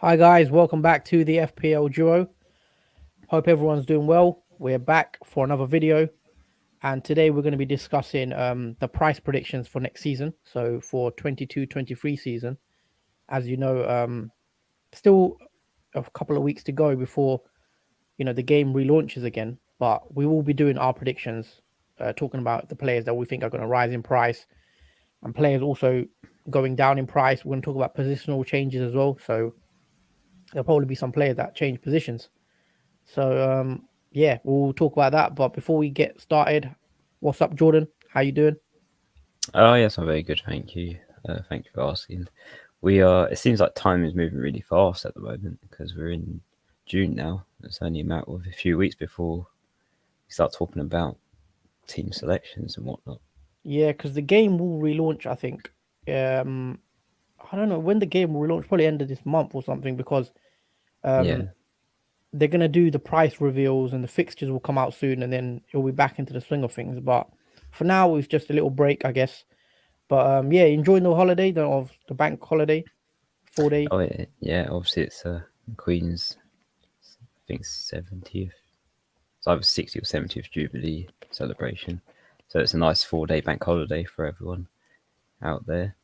Hi guys, welcome back to the FPL Duo. Hope everyone's doing well. We're back for another video, and today we're going to be discussing the price predictions for next season. So for 22-23 season, as you know, still a couple of weeks to go before the game relaunches again. But we will be doing our predictions, talking about the players that we think are going to rise in price, and players also going down in price. We're going to talk about positional changes as well. So there'll probably be some players that change positions. So yeah, we'll talk about that. But before we get started, what's up, Jordan? How you doing? Oh, yes, I'm very good, thank you. Thank you for asking. It seems like time is moving really fast at the moment because we're in June now. It's only a matter of a few weeks before we start talking about team selections and whatnot. Yeah, because the game will relaunch. I think. Um, I don't know when the game will relaunch. Probably end of this month or something because um Yeah, they're gonna do the price reveals and the fixtures will come out soon, and then it'll be back into the swing of things. But for now, it's just a little break, I guess. But yeah, enjoying the holiday, the bank holiday, 4 day. oh, yeah, obviously it's Queen's, I think, 70th. It's either 60th or 70th Jubilee celebration. So it's a nice 4-day bank holiday for everyone out there.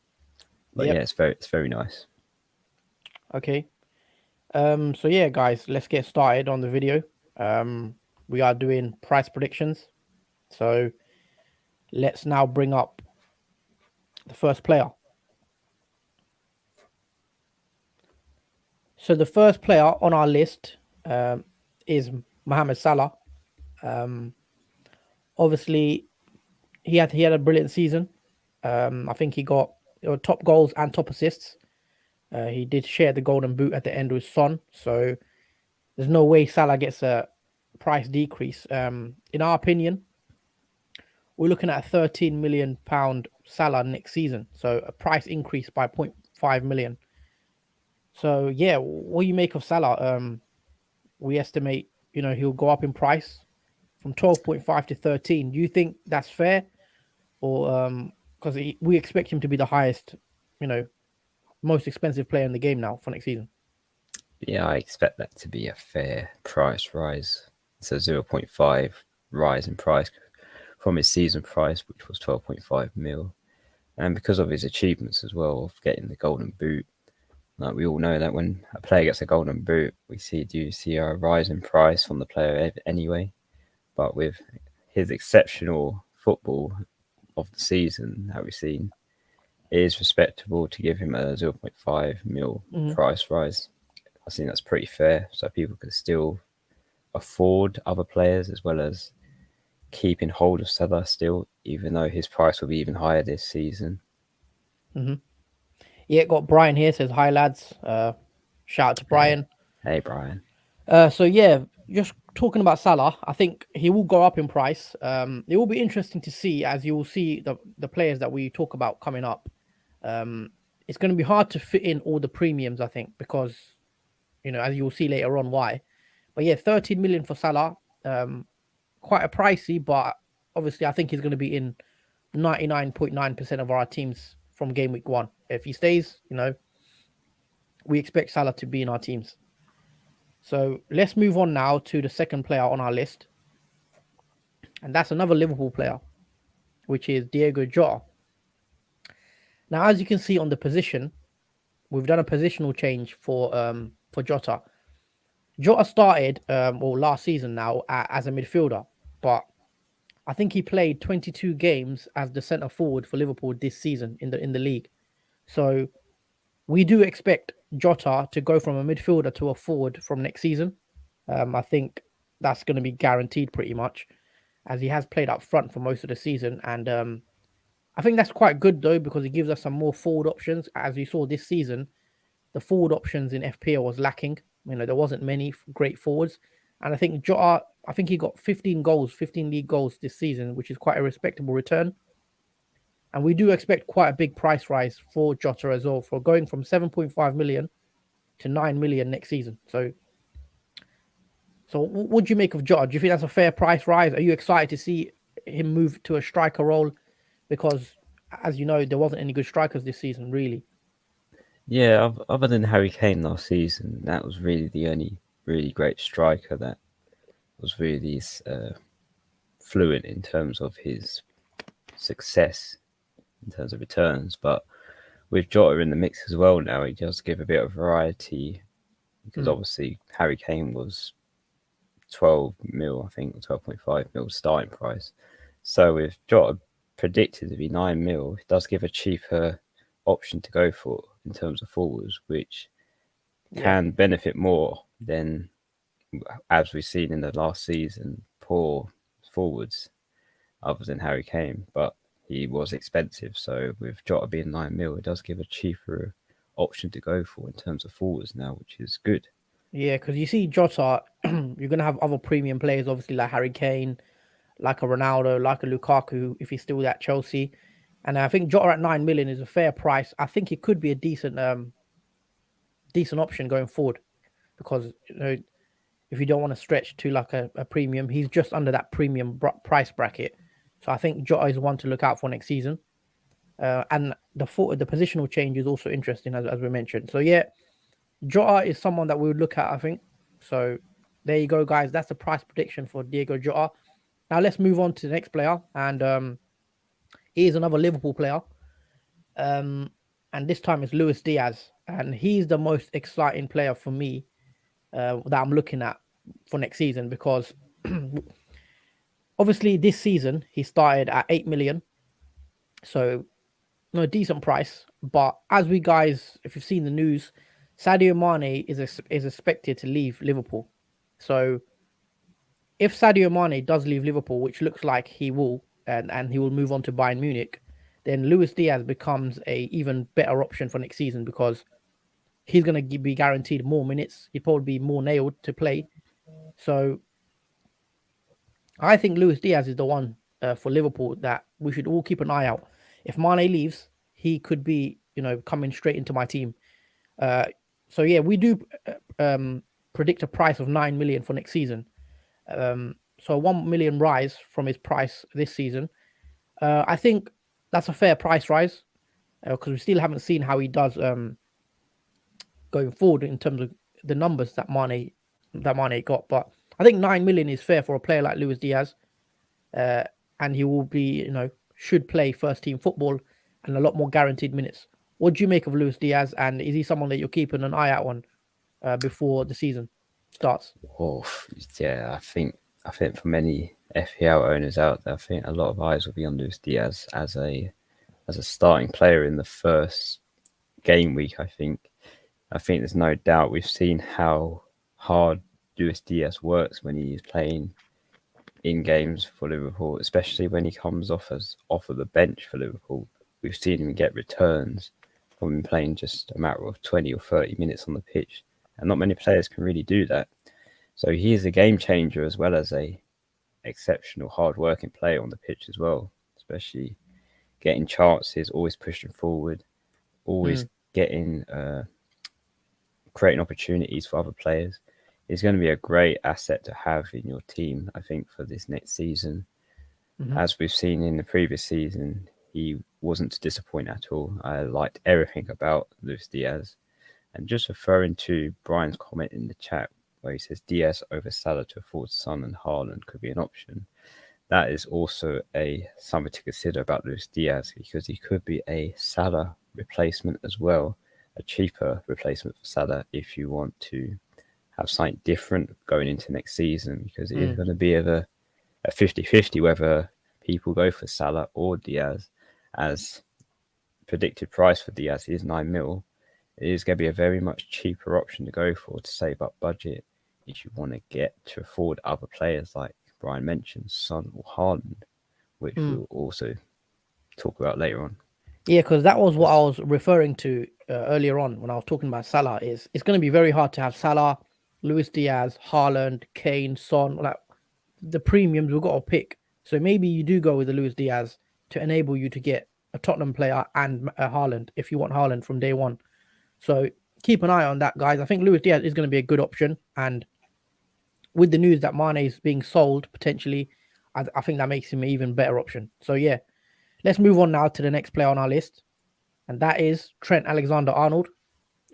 But yeah, Yep. it's very nice. Okay. So yeah, guys, let's get started on the video. Um, we are doing price predictions. So let's now bring up the first player. So the first player on our list is Mohamed Salah. Um, Obviously, he had a brilliant season. I think he got top goals and top assists. He did share the golden boot at the end with Son. So there's no way Salah gets a price decrease. In our opinion, we're looking at a 13 million pound Salah next season, so a price increase by point 0.5 million. So yeah, what do you make of Salah? We estimate he'll go up in price from 12.5 to 13. Do you think that's fair, or because we expect him to be the highest, you know, most expensive player in the game now for next season? Yeah, I expect that to be a fair price rise. It's a zero 0.5 rise in price from his season price, which was 12.5 mil. And because of his achievements as well of getting the golden boot, like we all know that when a player gets a golden boot, do see a rise in price from the player anyway. But with his exceptional football of the season that we've seen, it is respectable to give him a zero 0.5 mil Hmm. price rise. I think that's pretty fair, so people can still afford other players as well as keeping hold of Salah still, even though his price will be even higher this season. Hmm. Yeah, got Brian here says hi lads. Shout out to Hey, Brian. hey, Brian. So yeah, just talking about Salah, I think he will go up in price. It will be interesting to see, as you will see the players that we talk about coming up. Um, it's going to be hard to fit in all the premiums, I think, because as you will see later on why. But yeah, 13 million for Salah, quite a pricey, but obviously I think he's going to be in 99.9% of our teams from game week one. If he stays, we expect Salah to be in our teams. So let's move on now to the second player on our list, and that's another Liverpool player, which is Diogo Jota. Now, as you can see on the position, we've done a positional change for Jota. Jota started last season now as a midfielder, but I think he played 22 games as the centre forward for Liverpool this season in the league. So we do expect Jota to go from a midfielder to a forward from next season. I think that's going to be guaranteed pretty much, as he has played up front for most of the season. And I think that's quite good though, because it gives us some more forward options. As you saw this season, the forward options in FPL was lacking. There wasn't many great forwards. And I think Jota, I think he got 15 goals, 15 league goals this season, which is quite a respectable return. And we do expect quite a big price rise for Jota as well, for going from 7.5 million to 9 million next season. So what do you make of Jota? Do you think that's a fair price rise? Are you excited to see him move to a striker role? Because, as you know, there wasn't any good strikers this season, really. Yeah, other than Harry Kane last season, that was really the only really great striker that was really fluent in terms of his success, in terms of returns. But with Jota in the mix as well now, he does give a bit of variety because Mm. obviously Harry Kane was 12 mil, I think, 12.5 mil starting price. So with Jota predicted to be 9 mil, it does give a cheaper option to go for in terms of forwards, which Yeah. can benefit more than, as we've seen in the last season, poor forwards other than Harry Kane. But he was expensive. So with Jota being 9 mil, it does give a cheaper option to go for in terms of forwards now, which is good. Yeah, because you see Jota, you're gonna have other premium players, obviously like Harry Kane, like a Ronaldo, like a Lukaku, if he's still at Chelsea. And I think Jota at 9 million is a fair price. I think it could be a decent option going forward because if you don't want to stretch to like a premium, he's just under that premium price bracket. So I think Jota is one to look out for next season. And the positional change is also interesting as we mentioned. So yeah, Jota is someone that we would look at, I think. So there you go, guys. That's the price prediction for Diego Jota. Now let's move on to the next player, and he is another Liverpool player. Um, and this time it's Luis Diaz, and he's the most exciting player for me that I'm looking at for next season because obviously this season he started at 8 million, so no decent price. But as we guys, if you've seen the news, Sadio Mane is expected to leave Liverpool. So if Sadio Mane does leave Liverpool, which looks like he will, and he will move on to Bayern Munich, then Luis Diaz becomes a even better option for next season because he's going to be guaranteed more minutes. He'd probably be more nailed to play. So I think Luis Diaz is the one for Liverpool that we should all keep an eye out. If Mane leaves, he could be, coming straight into my team. Uh, so yeah, we do predict a price of 9 million for next season. So 1 million rise from his price this season. I think that's a fair price rise because we still haven't seen how he does going forward in terms of the numbers that Mane got. But I think 9 million is fair for a player like Luis Diaz, uh, and he will be, should play first team football and a lot more guaranteed minutes. What do you make of Luis Diaz, and is he someone that you're keeping an eye out on before the season starts? Oh, yeah, I think for many FPL owners out there, I think a lot of eyes will be on Luis Diaz as a starting player in the first game week. I think there's no doubt we've seen how hard Luis Diaz works when he is playing in games for Liverpool, especially when he comes off of the bench for Liverpool. We've seen him get returns from him playing just a matter of 20 or 30 minutes on the pitch, and not many players can really do that. So he is a game changer as well as a exceptional hard-working player on the pitch as well, especially getting chances, always pushing forward, always Mm, getting creating opportunities for other players. He's going to be a great asset to have in your team, I think, for this next season. hmm As we've seen in the previous season, he wasn't to disappoint at all. I liked everything about Luis Diaz. And just referring to Brian's comment in the chat where he says Diaz over Salah to afford Son and Haaland could be an option. That is also a something to consider about Luis Diaz because he could be a Salah replacement as well, a cheaper replacement for Salah if you want to have something different going into next season because it is mm. going to be a 50-50 whether people go for Salah or Diaz. As predicted price for Diaz is 9 mil, it is going to be a very much cheaper option to go for to save up budget if you want to get to afford other players like Brian mentioned, Son or Haaland, which Mm. we'll also talk about later on. Yeah, because that was what I was referring to earlier on when I was talking about Salah. Is it's going to be very hard to have Salah, Luis Diaz, Haaland, Kane, Son, like the premiums we've got to pick. So maybe you do go with the Luis Diaz to enable you to get a Tottenham player and a Haaland if you want Haaland from day one. So keep an eye on that, guys. I think Luis Diaz is going to be a good option, and with the news that Mane is being sold potentially, I think that makes him an even better option. So yeah, let's move on now to the next player on our list, and that is Trent Alexander Arnold.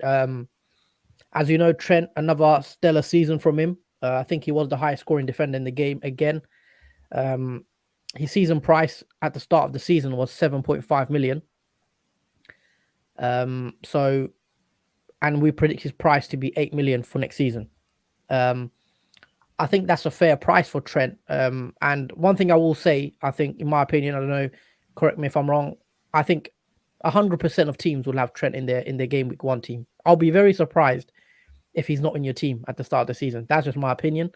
As you know, Trent, another stellar season from him. I think he was the highest scoring defender in the game again. Um, his season price at the start of the season was 7.5 million. So, and we predict his price to be 8 million for next season. Um, I think that's a fair price for Trent. And one thing I will say, I think, in my opinion, I don't know, correct me if I'm wrong. I think 100% of teams will have Trent in their game week one team. I'll be very surprised if he's not in your team at the start of the season. That's just my opinion.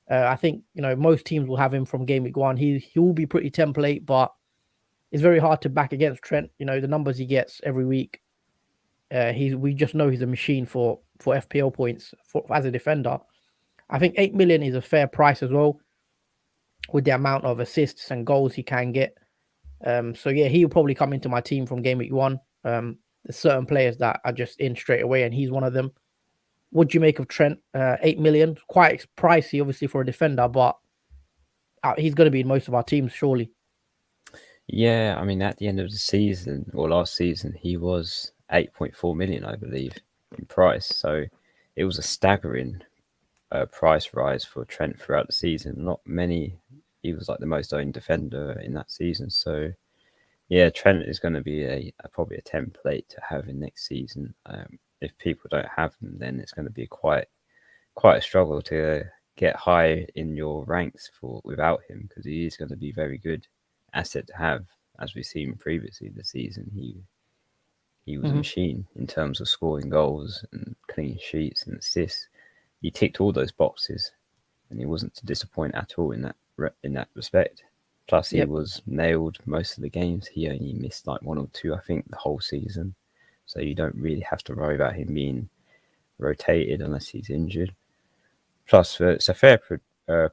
I think most teams will have him from game week one. He will be pretty template, but it's very hard to back against Trent. The numbers he gets every week. We just know he's a machine for FPL points as a defender. I think 8 million is a fair price as well, with the amount of assists and goals he can get. So yeah, he'll probably come into my team from game week one. There's certain players that are just in straight away, and he's one of them. What do you make of Trent? 8 million, quite pricey, obviously, for a defender, but he's going to be in most of our teams, surely. Yeah, I mean, at the end of the season or last season, he was 8.4 million, I believe, in price. So it was a staggering price rise for Trent throughout the season. Not many. He was like the most owned defender in that season. So yeah, Trent is going to be probably a template to have in next season. If people don't have him, then it's going to be quite a struggle to get high in your ranks without him, because he is going to be very good asset to have. As we've seen previously this season, he was a machine in terms of scoring goals and clean sheets and assists. He ticked all those boxes, and he wasn't to disappoint at all in that respect. Plus, he was nailed most of the games. He only missed like one or two, I think, the whole season. So you don't really have to worry about him being rotated unless he's injured. Plus, it's a fair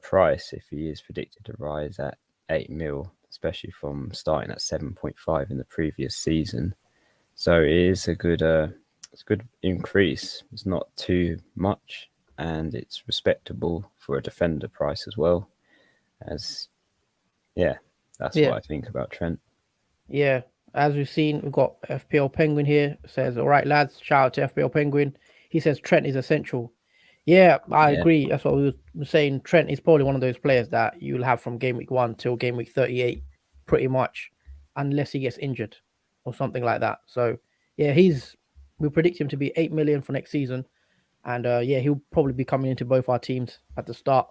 price if he is predicted to rise at 8 mil, especially from starting at 7.5 in the previous season. So it is a good increase. It's not too much, and it's respectable for a defender price as well. That's what I think about Trent. Yeah, as we've seen, we've got FPL Penguin here. Says, all right, lads, shout out to FPL Penguin. He says Trent is essential. Yeah, I agree. That's what we were saying. Trent is probably one of those players that you'll have from game week 1 till game week 38, pretty much, unless he gets injured or something like that. So, yeah, we predict him to be 8 million for next season. And he'll probably be coming into both our teams at the start.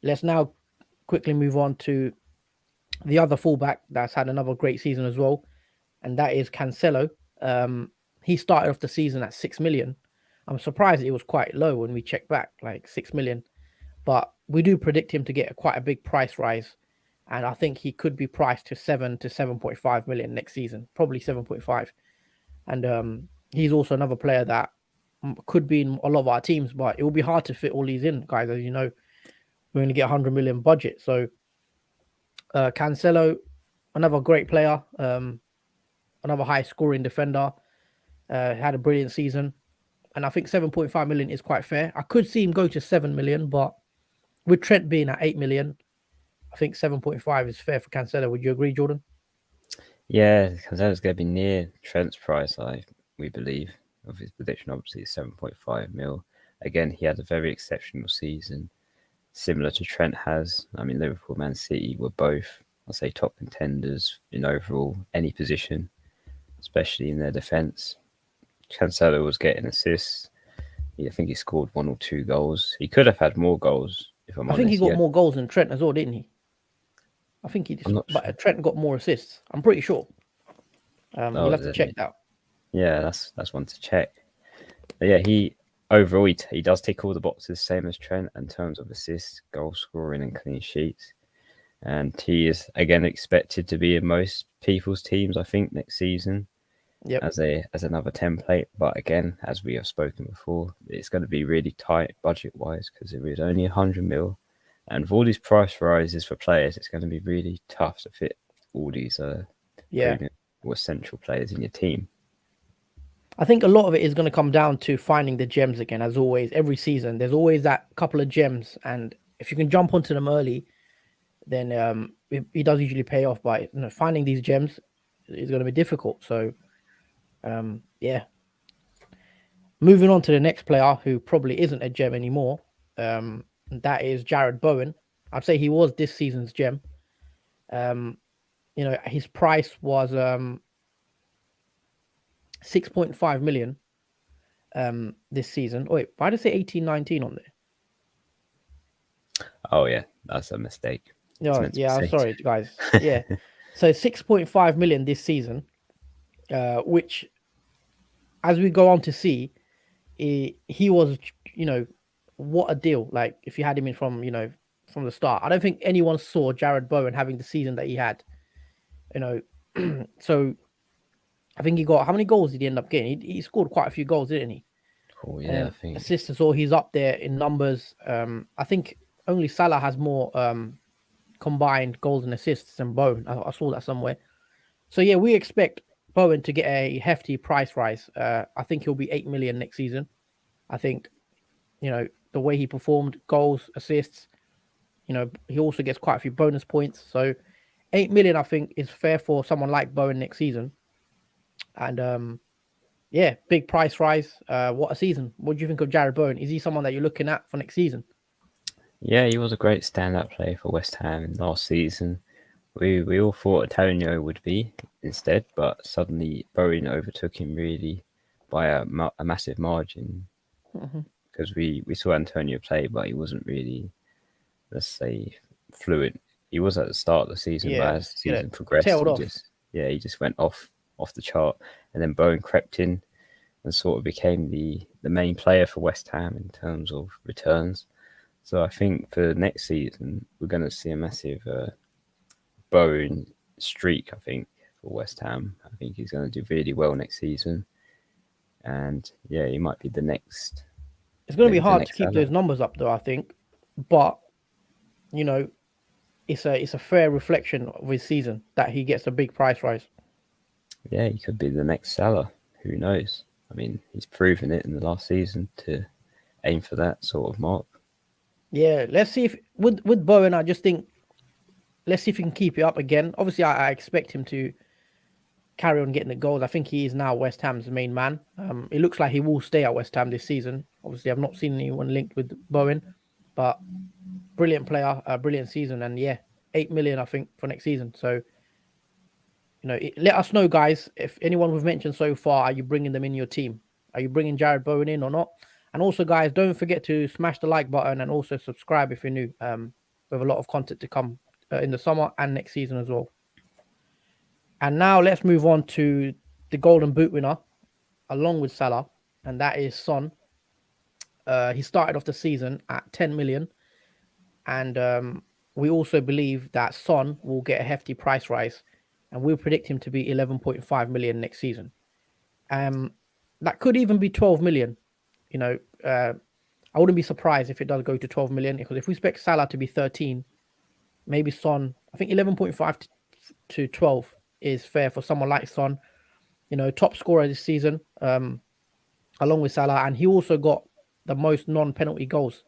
Let's now quickly move on to the other fullback that's had another great season as well, and that is Cancelo. He started off the season at 6 million. I'm surprised it was quite low when we check back, like 6 million. But we do predict him to get quite a big price rise. And I think he could be priced to 7 to 7.5 million next season, probably 7.5. And he's also another player that could be in a lot of our teams, but it will be hard to fit all these in, guys. As you know, we're going to get 100 million budget. So Cancelo, another great player, another high scoring defender, had a brilliant season. And I think 7.5 million is quite fair. I could see him go to 7 million, but with Trent being at 8 million, I think 7.5 is fair for Cancelo. Would you agree, Jordan? Yeah, Cancelo's going to be near Trent's price, we believe, of his prediction. Obviously, 7.5 mil. Again, he had a very exceptional season, similar to Trent has. I mean, Liverpool, Man City were both, I'll say, top contenders in overall any position, especially in their defence. Cancelo was getting assists. I think he scored 1 or 2 goals. He could have had more goals, if I'm honest. I think he got more goals than Trent as well, didn't he? I think he just, but sure. Trent got more assists. I'm pretty sure. You'll have to check that. Yeah, that's one to check. But yeah, he overall he does tick all the boxes, same as Trent in terms of assists, goal scoring, and clean sheets. And he is again expected to be in most people's teams, I think, next season. Yep. As another template. But again, as we have spoken before, it's going to be really tight budget wise because there is only 100 mil. And with all these price rises for players, it's going to be really tough to fit all these premium or essential players in your team. I think a lot of it is going to come down to finding the gems again, as always. Every season, there's always that couple of gems. And if you can jump onto them early, then it does usually pay off. But finding these gems is going to be difficult. So, yeah. Moving on to the next player who probably isn't a gem anymore. That is Jarrod Bowen. I'd say he was this season's gem. Um, his price was 6.5 million this season. Oh, wait, why did I say 18-19 on there? Oh yeah, that's a mistake. No, yeah, I'm sorry, guys. Yeah, so 6.5 million this season, which, as we go on to see, he was, what a deal. Like, if you had him in from the start, I don't think anyone saw Jarrod Bowen having the season that he had. So I think he got, how many goals did he end up getting? He scored quite a few goals, didn't he? Oh yeah, I think assists as well. He's up there in numbers. I think only Salah has more combined goals and assists than Bowen. I saw that somewhere. So yeah, we expect Bowen to get a hefty price rise. I think he'll be 8 million next season. I think, the way he performed, goals, assists, he also gets quite a few bonus points. So 8 million, I think, is fair for someone like Bowen next season. And yeah, big price rise. What a season. What do you think of Jarrod Bowen? Is he someone that you're looking at for next season? Yeah, he was a great standout player for West Ham last season. We all thought Antonio would be instead, but suddenly Bowen overtook him really by a massive margin. Because we saw Antonio play, but he wasn't really, let's say, fluent. He was at the start of the season, but as the season progressed, he just went off the chart. And then Bowen crept in and sort of became the main player for West Ham in terms of returns. So I think for next season, we're going to see a massive Bowen streak, I think, for West Ham. I think he's going to do really well next season. And yeah, he might be the next. It's going to be hard to keep those numbers up, though, I think. But, it's a fair reflection of his season that he gets a big price rise. Yeah, he could be the next Salah. Who knows? I mean, he's proven it in the last season to aim for that sort of mark. Yeah, let's see if with Bowen, I just think, let's see if he can keep it up again. Obviously, I expect him to carry on getting the goals. I think he is now West Ham's main man. It looks like he will stay at West Ham this season. Obviously, I've not seen anyone linked with Bowen, but brilliant player, brilliant season, and yeah, 8 million I think for next season. So, let us know, guys, if anyone we've mentioned so far, are you bringing them in your team? Are you bringing Jarrod Bowen in or not? And also, guys, don't forget to smash the like button and also subscribe if you're new. We have a lot of content to come in the summer and next season as well. And now let's move on to the Golden Boot winner, along with Salah, and that is Son. He started off the season at 10 million, and we also believe that Son will get a hefty price rise, and we'll predict him to be 11.5 million next season. That could even be 12 million. I wouldn't be surprised if it does go to 12 million, because if we expect Salah to be 13, maybe Son, I think 11.5 to 12 is fair for someone like Son, top scorer this season, along with Salah, and he also got the most non-penalty goals.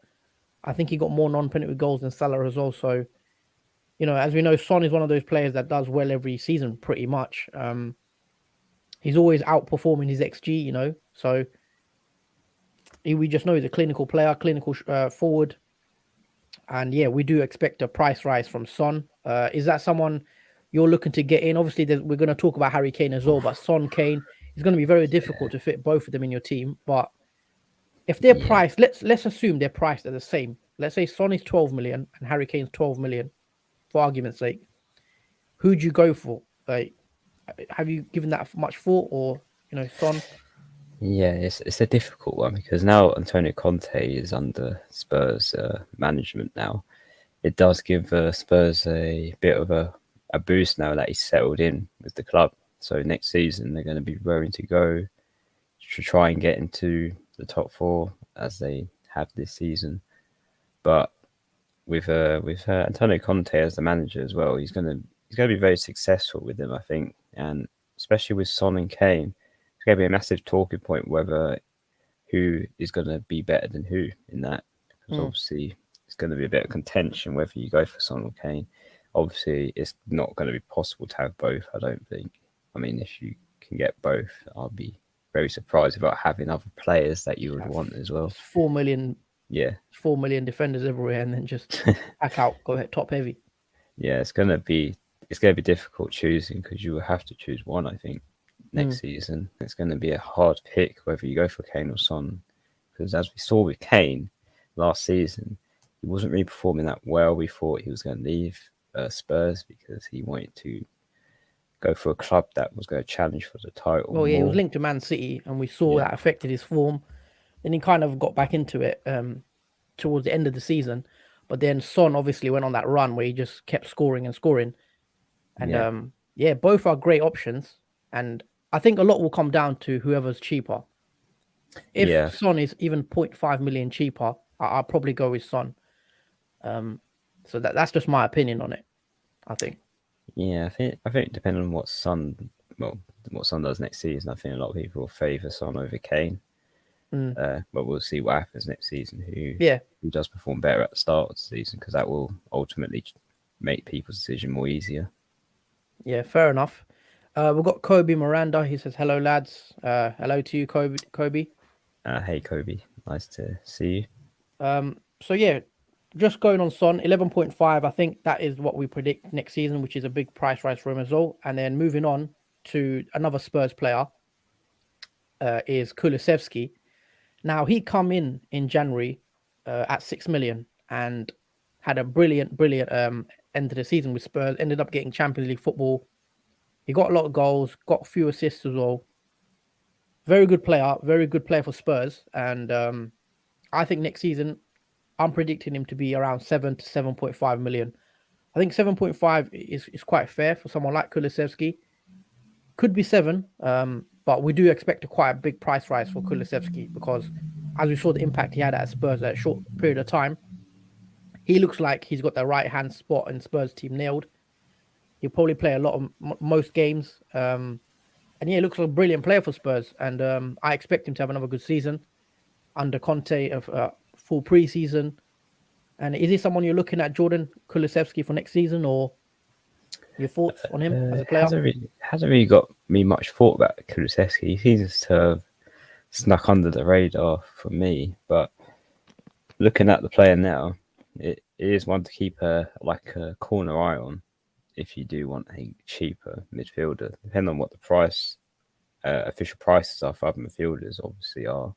I think he got more non-penalty goals than Salah as well. So, as we know, Son is one of those players that does well every season, pretty much. He's always outperforming his XG, so we just know he's a clinical player, clinical forward. And yeah, we do expect a price rise from Son. Is that someone you're looking to get in? Obviously, we're going to talk about Harry Kane as well, but Son, Kane, it's going to be very difficult to fit both of them in your team. But if they're priced, let's assume they're priced at the same. Let's say Son is 12 million and Harry Kane's 12 million, for argument's sake. Who'd you go for? Like, have you given that much thought, or Son? Yeah, it's a difficult one because now Antonio Conte is under Spurs management now. It does give Spurs a bit of a boost now that he's settled in with the club. So next season they're going to be raring to go to try and get into the top four as they have this season. But with Antonio Conte as the manager as well, he's going to be very successful with them, I think, and especially with Son and Kane. Going to be a massive talking point whether who is going to be better than who in that, because obviously it's going to be a bit of contention whether you go for Son or Kane. Obviously, it's not going to be possible to have both, I don't think. I mean, if you can get both, I'll be very surprised about having other players that you would want as well. 4 million. Yeah. 4 million defenders everywhere, and then just pack out, go ahead, top heavy. Yeah, it's gonna be difficult choosing because you will have to choose one. I think next season it's going to be a hard pick whether you go for Kane or Son, because as we saw with Kane last season, he wasn't really performing that well. We thought he was going to leave Spurs because he wanted to go for a club that was going to challenge for the title. Well, yeah, he was linked to Man City, and we saw that affected his form. Then he kind of got back into it towards the end of the season. But then Son obviously went on that run where he just kept scoring and scoring. And both are great options. And I think a lot will come down to whoever's cheaper. If Son is even 0.5 million cheaper, I'll probably go with Son. So that's just my opinion on it, I think. Yeah, I think depending on what Son does next season, I think a lot of people will favour Son over Kane. But we'll see what happens next season. Who does perform better at the start of the season, because that will ultimately make people's decision more easier. Yeah, fair enough. We've got Kobe Miranda. He says, "Hello, lads. Hello to you, Kobe. Hey, Kobe. Nice to see you. So yeah, just going on Son, 11.5. I think that is what we predict next season, which is a big price rise for him as well. And then moving on to another Spurs player is Kulusevski. Now, he come in January at 6 million and had a brilliant end of the season with Spurs. Ended up getting Champions League football. He got a lot of goals, got a few assists as well. Very good player for Spurs. And I think next season, I'm predicting him to be around 7 to 7.5 million. I think 7.5 is quite fair for someone like Kulusevski. Could be 7, but we do expect quite a big price rise for Kulusevski because, as we saw the impact he had at Spurs at a short period of time, he looks like he's got the right-hand spot in Spurs team nailed. He'll probably play a lot of most games. And yeah, he looks like a brilliant player for Spurs. And I expect him to have another good season under Conte of full pre-season. And is he someone you're looking at, Jordan Kulusevski, for next season, or your thoughts on him as a player? Hasn't really got me much thought about Kulusevski. He seems to have snuck under the radar for me. But looking at the player now, it is one to keep a corner eye on if you do want a cheaper midfielder. Depending on what the price, official prices are for other midfielders, obviously are.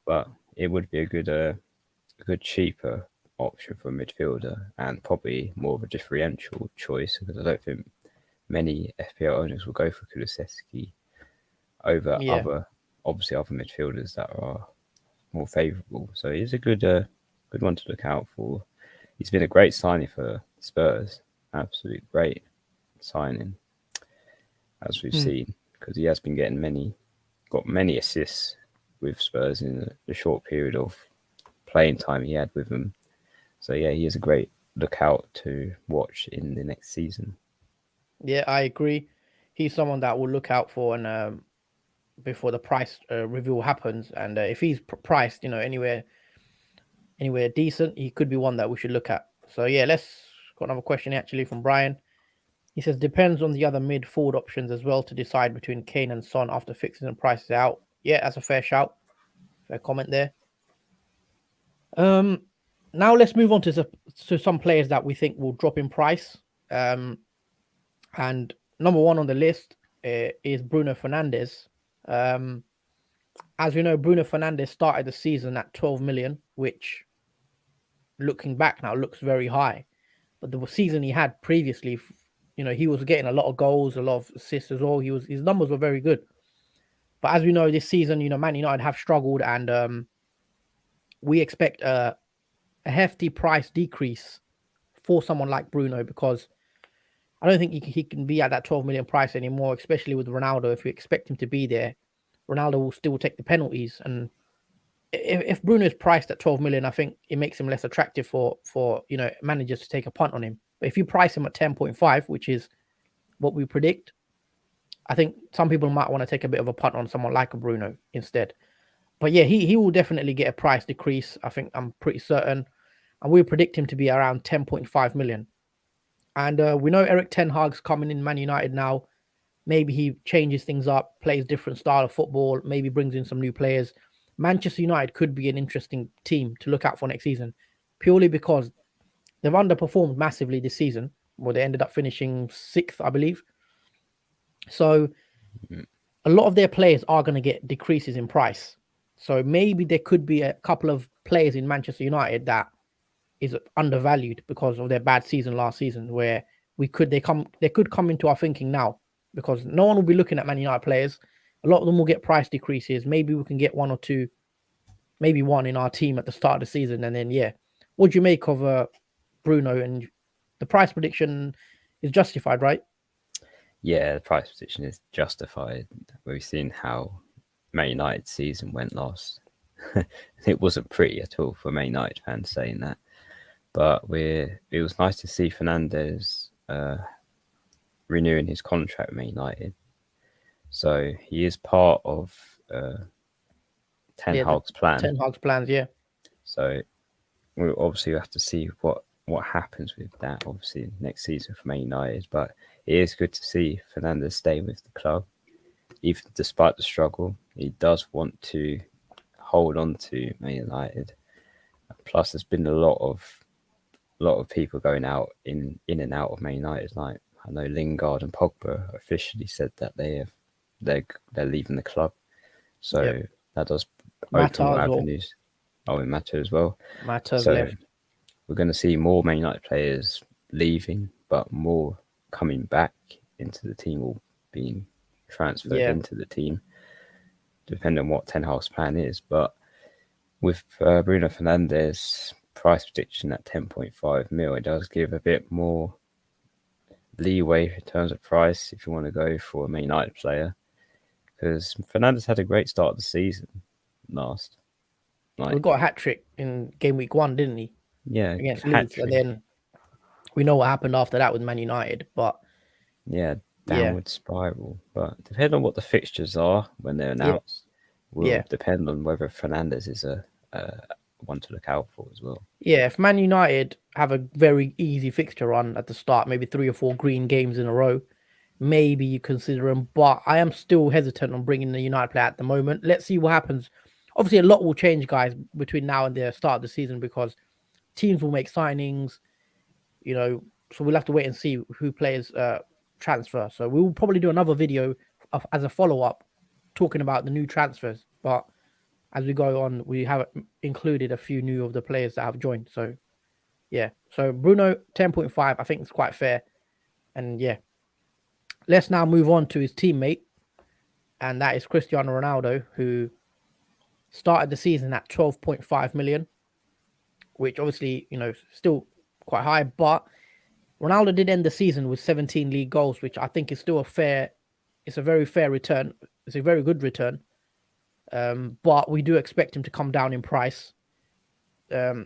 But it would be a good cheaper option for a midfielder, and probably more of a differential choice, because I don't think many FPL owners will go for Kulusevski over other midfielders that are more favourable. So he's a good one to look out for. He's been a great signing for Spurs, absolute great signing, as we've seen, because he has been got many assists with Spurs in the short period of playing time he had with them. So yeah, he is a great lookout to watch in the next season. Yeah, I agree. He's someone that we'll look out for, and before the price reveal happens. And if he's priced, anywhere decent, he could be one that we should look at. So yeah, got another question actually from Brian. He says, depends on the other mid-forward options as well to decide between Kane and Son after fixes and prices out. Yeah, that's a fair shout. Fair comment there. Now let's move on to some players that we think will drop in price. And number one on the list is Bruno Fernandes. As we know, Bruno Fernandes started the season at 12 million, which, looking back now, looks very high. But the season he had previously, he was getting a lot of goals, a lot of assists as well. His numbers were very good. But as we know, this season, Man United have struggled, and we expect a hefty price decrease for someone like Bruno, because I don't think he can be at that 12 million price anymore, especially with Ronaldo. If we expect him to be there, Ronaldo will still take the penalties. And if Bruno is priced at 12 million, I think it makes him less attractive for managers to take a punt on him. But if you price him at 10.5, which is what we predict, I think some people might want to take a bit of a punt on someone like a Bruno instead. But yeah, he will definitely get a price decrease. I think I'm pretty certain. And we predict him to be around 10.5 million. And we know Erik ten Hag's coming in Man United now. Maybe he changes things up, plays different style of football, maybe brings in some new players. Manchester United could be an interesting team to look out for next season, purely because they've underperformed massively this season. Well, they ended up finishing 6th, I believe. So a lot of their players are going to get decreases in price. So maybe there could be a couple of players in Manchester United that is undervalued because of their bad season last season, where they could come into our thinking now, because no one will be looking at Man United players. A lot of them will get price decreases. Maybe we can get one or two, maybe one in our team at the start of the season, and then what do you make of Bruno? And the price prediction is justified, right? Yeah, the price prediction is justified. We've seen how Man United's season went last. It wasn't pretty at all for Man United fans saying that. But it was nice to see Fernandes renewing his contract with Man United. So he is part of Ten Hag's plan. Ten Hag's plans, yeah. So we'll obviously have to see what happens with that, obviously, next season for Man United. But it is good to see Fernandes stay with the club. Even despite the struggle, he does want to hold on to Man United. Plus, there's been a lot of people going out in and out of Man United. Like, I know Lingard and Pogba officially said that they're leaving the club. So that does open more avenues. Oh, and Mata as well. Mata's so left. We're going to see more Man United players leaving, but more coming back into the team or being transferred into the team, depending on what Ten Hag's plan is. But with Bruno Fernandes' price prediction at 10.5 mil, it does give a bit more leeway in terms of price if you want to go for a Man United player, because Fernandes had a great start of the season last. We got a hat-trick in game week 1, didn't he? Yeah, against Leeds, and then we know what happened after that with Man United. But downward spiral. But depending on what the fixtures are when they're announced, will depend on whether Fernandes is a one to look out for as well. Yeah, if Man United have a very easy fixture run at the start, maybe 3 or 4 green games in a row, maybe you consider him. But I am still hesitant on bringing the United player at the moment. Let's see what happens. Obviously, a lot will change, guys, between now and the start of the season, because teams will make signings, so we'll have to wait and see who players transfer. So we will probably do another video as a follow-up talking about the new transfers. But as we go on, we have included a few new of the players that have joined. So, So Bruno, 10.5, I think it's quite fair. And let's now move on to his teammate. And that is Cristiano Ronaldo, who started the season at 12.5 million, which obviously, still quite high. But Ronaldo did end the season with 17 league goals, which I think is still it's a very fair return. It's a very good return. But we do expect him to come down in price,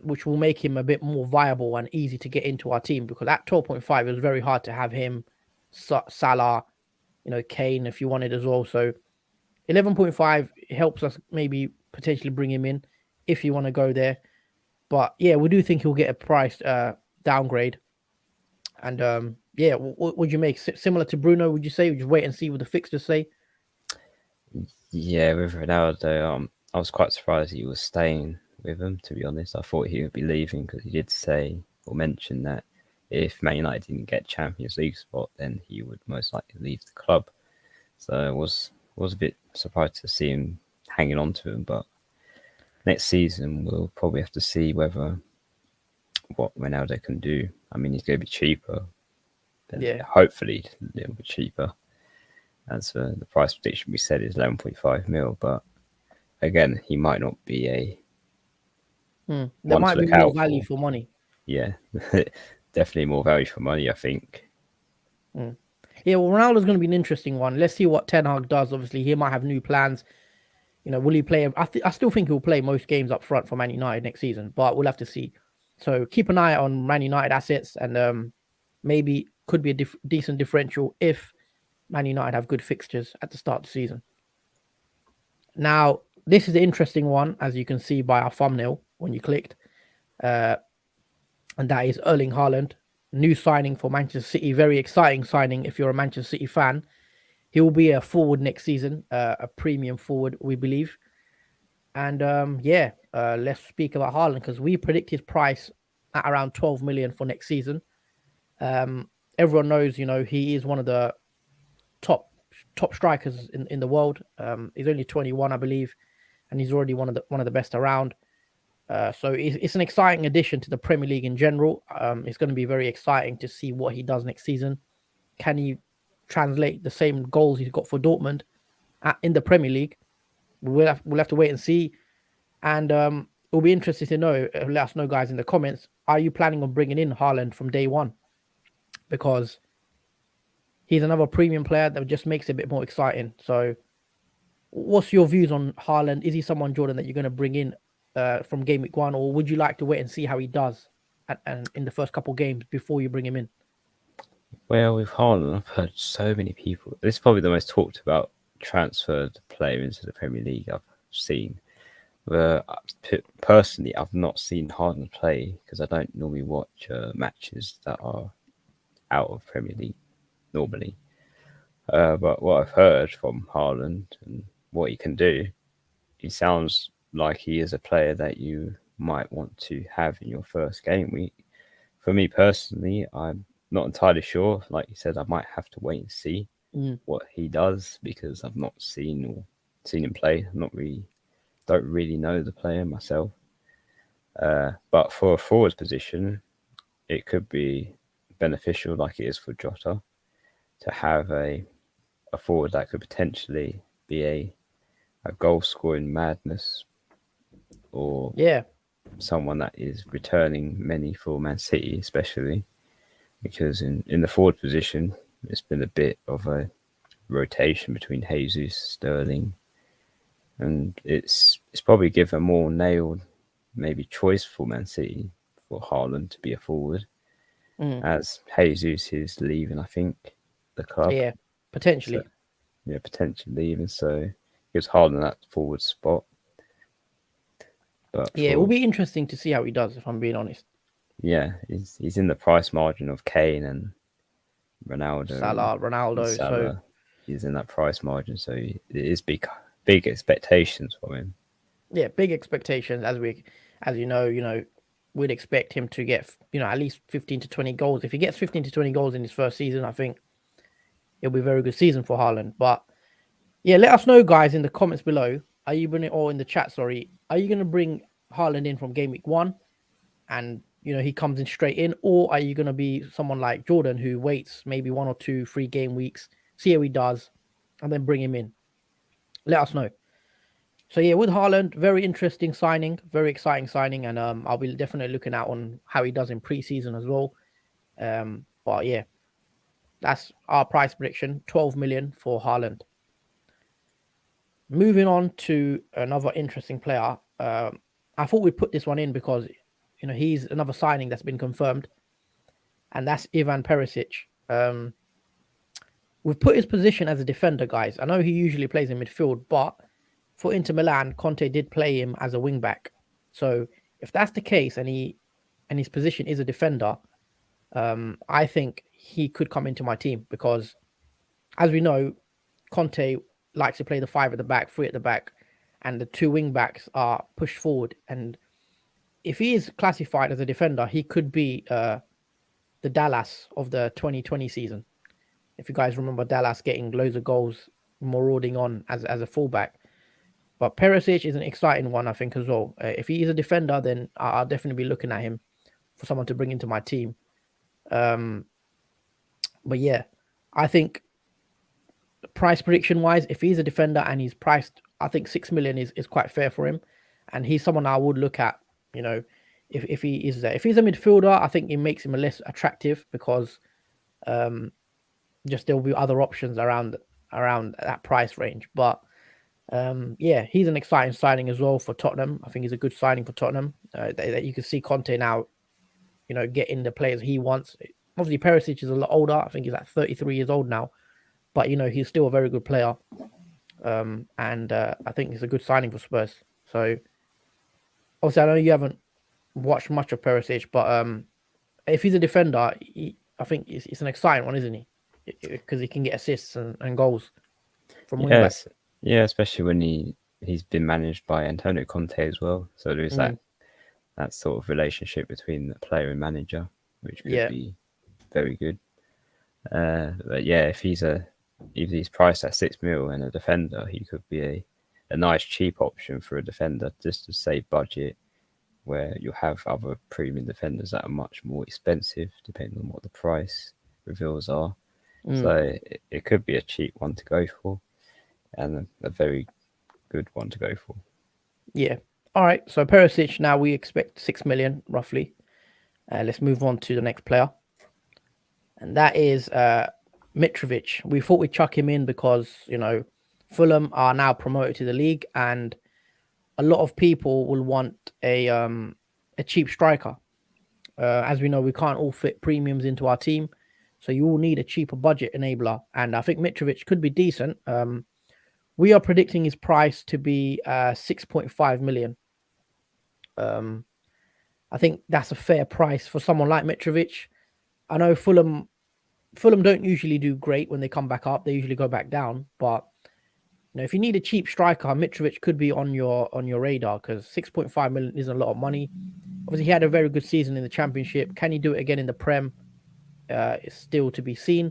which will make him a bit more viable and easy to get into our team, because at 12.5, it was very hard to have him, Salah, Kane, if you wanted as well. So 11.5 helps us maybe potentially bring him in if you want to go there. But we do think he'll get a price downgrade. And what would you make? Similar to Bruno, would you say? Would you wait and see what the fixtures say? Yeah, with Ronaldo, I was quite surprised he was staying with them, to be honest. I thought he would be leaving, because he did say or mention that if Man United didn't get Champions League spot, then he would most likely leave the club. So I was a bit surprised to see him hanging on to him. But next season, we'll probably have to see what Ronaldo can do. I mean, he's going to be cheaper. Hopefully a little bit cheaper. As the price prediction we said is 11.5 mil. But again, he might not be there might be more value for money. Yeah, definitely more value for money, I think. Yeah, well, Ronaldo's going to be an interesting one. Let's see what Ten Hag does. Obviously, he might have new plans. Will he play? I still think he'll play most games up front for Man United next season, but we'll have to see. So keep an eye on Man United assets, and maybe could be a decent differential if Man United have good fixtures at the start of the season. Now, this is the interesting one, as you can see by our thumbnail when you clicked, and that is Erling Haaland, new signing for Manchester City. Very exciting signing if you're a Manchester City fan. He will be a forward next season, a premium forward, we believe. And let's speak about Haaland because we predict his price at around 12 million for next season. Everyone knows, he is one of the top strikers in the world. He's only 21, I believe, and he's already one of the best around. So it's an exciting addition to the Premier League in general. It's going to be very exciting to see what he does next season. Can he translate the same goals he's got for Dortmund in the Premier League? We'll have to wait and see. And it'll be interesting to know. Let us know, guys, in the comments. Are you planning on bringing in Haaland from day one? Because he's another premium player that just makes it a bit more exciting. So, what's your views on Haaland? Is he someone, Jordan, that you're going to bring in from game week 1, or would you like to wait and see how he does and in the first couple of games before you bring him in? Well, with Haaland, I've heard so many people. This is probably the most talked about transferred player into the Premier League I've seen. Personally, I've not seen Haaland play because I don't normally watch matches that are out of Premier League normally. But what I've heard from Haaland and what he can do, he sounds like he is a player that you might want to have in your first game week. For me personally, I'm not entirely sure. Like you said, I might have to wait and see what he does because I've not seen him play. Don't really know the player myself. But for a forward position, it could be beneficial, like it is for Jota, to have a forward that could potentially be a goal scoring madness, or someone that is returning many for Man City, especially because in the forward position, it's been a bit of a rotation between Jesus, Sterling, and it's probably given a more nailed maybe choice for Man City for Haaland to be a forward, as Jesus is leaving, I think, the club. Yeah, potentially. Potentially leaving, so gives Haaland that forward spot. But it will be interesting to see how he does, if I'm being honest. Yeah, he's in the price margin of Kane and Ronaldo. Ronaldo. Salah. So he's in that price margin, so it is big expectations for him. Yeah, big expectations. As you know, we'd expect him to get at least 15 to 20 goals. If he gets 15 to 20 goals in his first season, I think it'll be a very good season for Haaland. But yeah, let us know, guys, in the comments below. Are you bringing, or in the chat? Sorry, are you going to bring Haaland in from game week 1, and he comes in straight in, or are you going to be someone like Jordan who waits maybe 1 or 2, 3 game weeks, see how he does, and then bring him in? Let us know. So yeah, with Haaland, very interesting signing, very exciting signing, and I'll be definitely looking out on how he does in preseason as well. But yeah, that's our price prediction: 12 million for Haaland. Moving on to another interesting player. I thought we'd put this one in because he's another signing that's been confirmed, and that's Ivan Perisic. We've put his position as a defender, guys. I know he usually plays in midfield, but for Inter Milan, Conte did play him as a wing back. So if that's the case, and his position is a defender, I think he could come into my team because, as we know, Conte likes to play the 5 at the back, 3 at the back, and the 2 wing backs are pushed forward. And if he is classified as a defender, he could be the Dallas of the 2020 season. If you guys remember Dallas getting loads of goals, marauding on as a fullback. But Perisic is an exciting one, I think, as well. If he is a defender, then I'll definitely be looking at him for someone to bring into my team. But yeah, I think price prediction wise, if he's a defender and he's priced, I think 6 million is quite fair for him. And he's someone I would look at, if he is there. If he's a midfielder, I think it makes him less attractive because just there will be other options around that price range. But yeah, he's an exciting signing as well for Tottenham. I think he's a good signing for Tottenham. That you can see Conte now, getting the players he wants. Obviously, Perisic is a lot older. I think he's like 33 years old now, but he's still a very good player. And I think it's a good signing for Spurs. So obviously, I know you haven't watched much of Perisic, but if he's a defender, I think it's an exciting one, isn't he? Because he can get assists and goals. from wing back. Yeah, especially when he's been managed by Antonio Conte as well. So there's that sort of relationship between the player and manager, which could be very good. But yeah, if he's priced at 6 mil and a defender, he could be a nice cheap option for a defender just to save budget, where you'll have other premium defenders that are much more expensive depending on what the price reveals are. So it could be a cheap one to go for and a very good one to go for. Yeah. All right. So Perisic, now we expect 6 million roughly. Let's move on to the next player. And that is Mitrovic. We thought we'd chuck him in because, Fulham are now promoted to the league and a lot of people will want a cheap striker. As we know, we can't all fit premiums into our team. So you will need a cheaper budget enabler. And I think Mitrovic could be decent. We are predicting his price to be 6.5 million. I think that's a fair price for someone like Mitrovic. I know Fulham don't usually do great when they come back up. They usually go back down. But if you need a cheap striker, Mitrovic could be on your radar because 6.5 million isn't a lot of money. Obviously, he had a very good season in the Championship. Can he do it again in the Prem? It's still to be seen.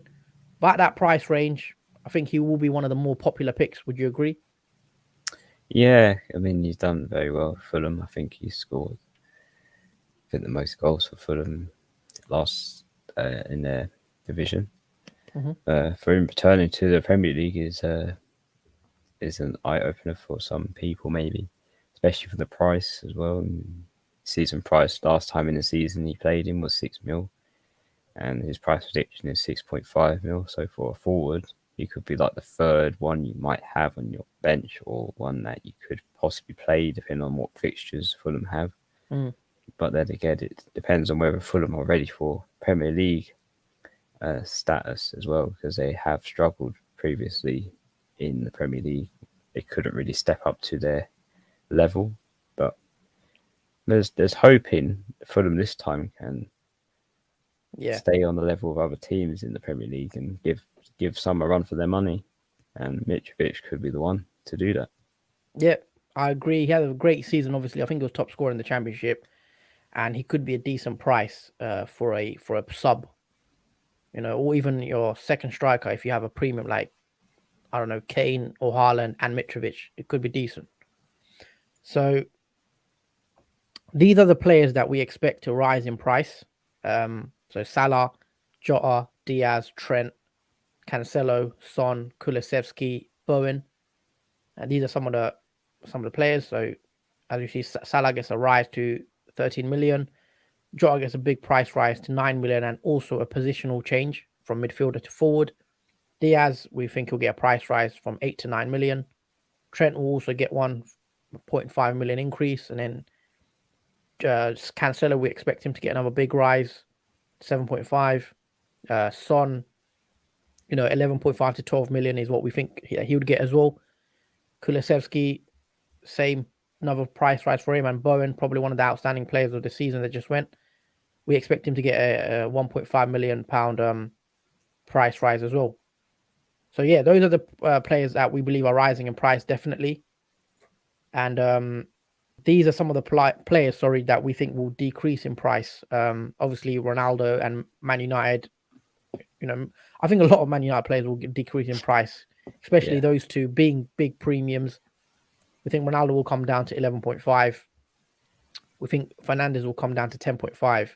But at that price range, I think he will be one of the more popular picks. Would you agree? Yeah, I mean, he's done very well for Fulham. I think he scored, the most goals for Fulham last in their division. For him returning to the Premier League is an eye opener for some people, maybe, especially for the price as well. Season price last time in the season he played in was 6 mil, and his price prediction is 6.5 mil. So for a forward, he could be like the third one you might have on your bench, or one that you could possibly play depending on what fixtures Fulham have. But then again, it depends on whether Fulham are ready for Premier League status as well, because they have struggled previously in the Premier League. They couldn't really step up to their level, but there's hoping Fulham this time can stay on the level of other teams in the Premier League and give some a run for their money, and Mitrovic could be the one to do that. Yeah, I agree. He had a great season. Obviously, I think he was top scorer in the Championship, and he could be a decent price for a sub, or even your second striker if you have a premium like, I don't know, Kane or Haaland and Mitrovic. It could be decent. So these are the players that we expect to rise in price. So Salah, Jota, Diaz, Trent, Cancelo, Son, Kulusevski, Bowen. And these are some of the players. So as you see, Salah gets a rise to 13 million. Jota gets a big price rise to 9 million and also a positional change from midfielder to forward. Diaz, we think he'll get a price rise from 8 to 9 million. Trent will also get 1.5 million increase. And then Cancelo, we expect him to get another big rise, 7.5. Son, 11.5 to 12 million is what we think he would get as well. Kulusevski, same, another price rise for him. And Bowen, probably one of the outstanding players of the season that just went. We expect him to get a 1.5 million pound price rise as well. So yeah, those are the players that we believe are rising in price, definitely. And these are some of the players, that we think will decrease in price. Obviously, Ronaldo and Man United. I think a lot of Man United players will decrease in price, especially those two being big premiums. We think Ronaldo will come down to 11.5. We think Fernandes will come down to 10.5.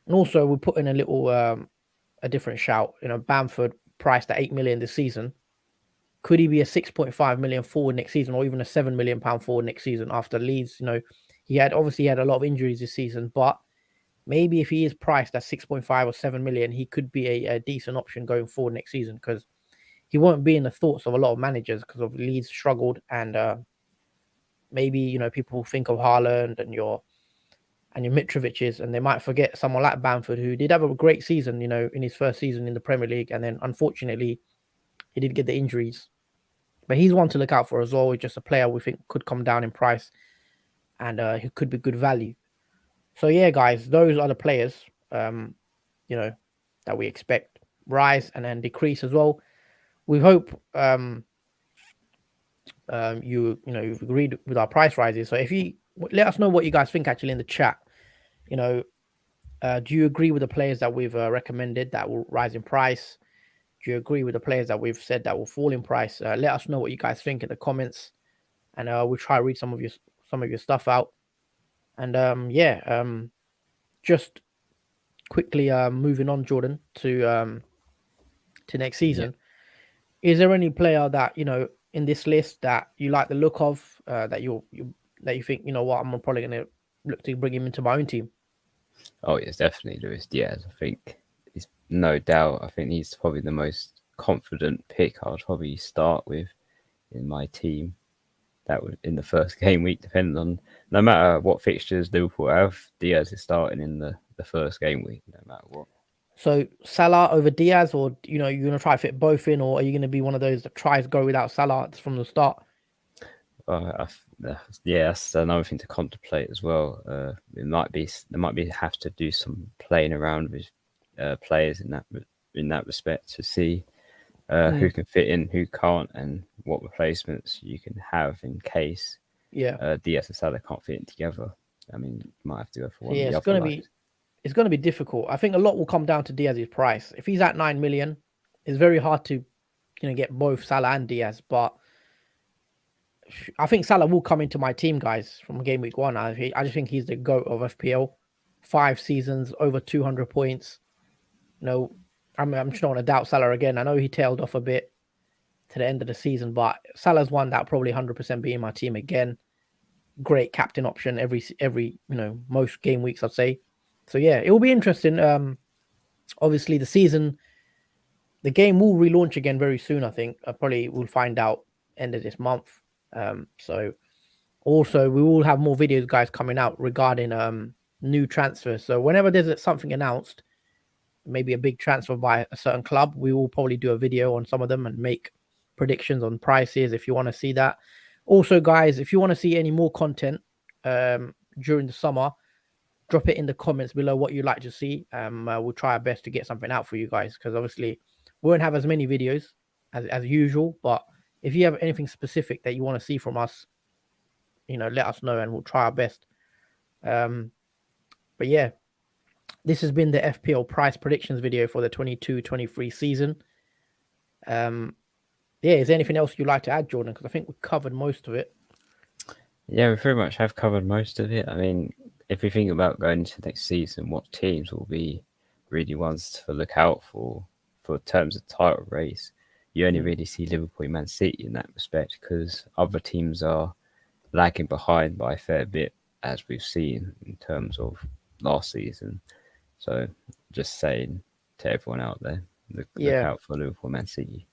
And also, we put in a little, a different shout. Bamford priced at 8 million this season. Could he be a 6.5 million forward next season, or even a 7 million pound forward next season after Leeds? He had a lot of injuries this season, but maybe if he is priced at 6.5 or 7 million, he could be a decent option going forward next season, because he won't be in the thoughts of a lot of managers because of Leeds struggled, and maybe people think of Haaland and your Mitrovic's, and they might forget someone like Bamford, who did have a great season, in his first season in the Premier League, and then unfortunately he did get the injuries. But he's one to look out for as well. He's just a player we think could come down in price, and who could be good value. So yeah, guys, those are the players, that we expect rise and then decrease as well. We hope you've agreed with our price rises. So if you let us know what you guys think actually in the chat. You know, do you agree with the players that we've recommended that will rise in price? Do you agree with the players that we've said that will fall in price? Let us know what you guys think in the comments, and we'll try to read some of your stuff out. And just quickly moving on, Jordan, to next Yeah. season. Is there any player that in this list that you like the look of, that you think what I'm probably going to look to bring him into my own team? Oh, yes, definitely Luis Diaz. I think he's no doubt. I think he's probably the most confident pick I'd probably start with in my team. That would in the first game week, depending on no matter what fixtures Liverpool have, Diaz is starting in the first game week, no matter what. So Salah over Diaz, or you're going to try to fit both in, or are you going to be one of those that tries to go without Salah from the start? Yeah, that's another thing to contemplate as well. There might be have to do some playing around with players in that respect to see who can fit in, who can't, and what replacements you can have in case Diaz and Salah can't fit in together. I mean, you might have to go for one of the other. It's going to be difficult. I think a lot will come down to Diaz's price. If he's at 9 million, it's very hard to get both Salah and Diaz. But I think Salah will come into my team, guys, from game week 1. I just think he's the GOAT of FPL. 5 seasons, over 200 points. I'm just not going to doubt Salah again. I know he tailed off a bit to the end of the season, but Salah's one that probably 100% be in my team again. Great captain option every most game weeks, I'd say. So yeah, it will be interesting. Obviously the game will relaunch again very soon. I think probably we'll find out end of this month. So also we will have more videos, guys, coming out regarding new transfers. So whenever there's something announced, maybe a big transfer by a certain club, we will probably do a video on some of them and make predictions on prices if you want to see that. Also, guys, if you want to see any more content during the summer, drop it in the comments below what you'd like to see. We'll try our best to get something out for you guys, because obviously we won't have as many videos as usual, but if you have anything specific that you want to see from us, let us know and we'll try our best. But yeah, this has been the FPL price predictions video for the 22-23 season. Yeah, is there anything else you'd like to add, Jordan? Because I think we covered most of it. Yeah, we pretty much have covered most of it. I mean, if we think about going into next season, what teams will be really ones to look out for terms of title race, you only really see Liverpool and Man City in that respect, because other teams are lagging behind by a fair bit, as we've seen in terms of last season. So just saying to everyone out there, look out for Liverpool and Man City.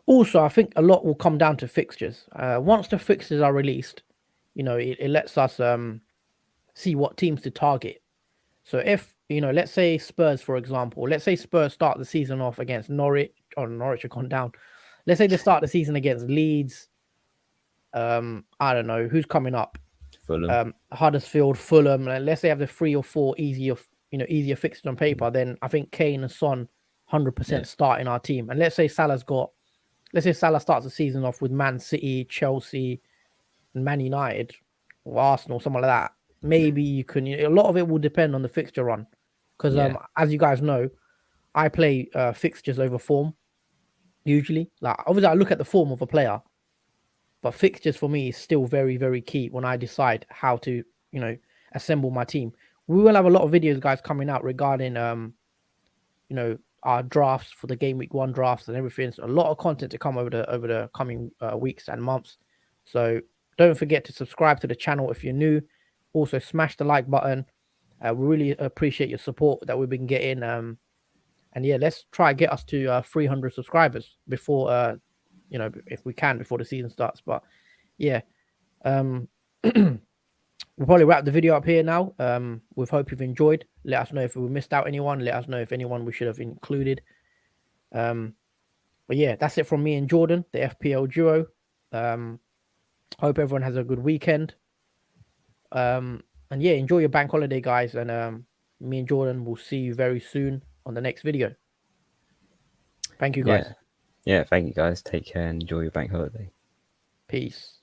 Also, I think a lot will come down to fixtures. Once the fixtures are released, it lets us see what teams to target. So if, let's say Spurs, for example, let's say Spurs start the season off against Norwich, or Norwich have gone down. Let's say they start the season against Leeds. I don't know who's coming up. Fulham. Huddersfield, Fulham. And let's say have the 3 or 4 easier fixtures on paper. Then I think Kane and Son 100% start in our team. And let's say Salah starts the season off with Man City, Chelsea, and Man United, or Arsenal, something like that. Maybe you can. A lot of it will depend on the fixture run, because as you guys know, I play fixtures over form. Usually, like obviously, I look at the form of a player, but fixtures for me is still very, very key when I decide how to, assemble my team. We will have a lot of videos, guys, coming out regarding, our drafts for the game week 1 drafts and everything. So a lot of content to come over the coming weeks and months. So don't forget to subscribe to the channel if you're new. Also, smash the like button. We really appreciate your support that we've been getting. And yeah, let's try and get us to 300 subscribers before, if we can, before the season starts. But yeah, we'll probably wrap the video up here now. We hope you've enjoyed. Let us know if we missed out anyone. Let us know if anyone we should have included. But yeah, that's it from me and Jordan, the FPL duo. Hope everyone has a good weekend. And yeah, enjoy your bank holiday, guys. And me and Jordan will see you very soon on the next video. Thank you, guys. Yeah, thank you, guys. Take care and enjoy your bank holiday. Peace.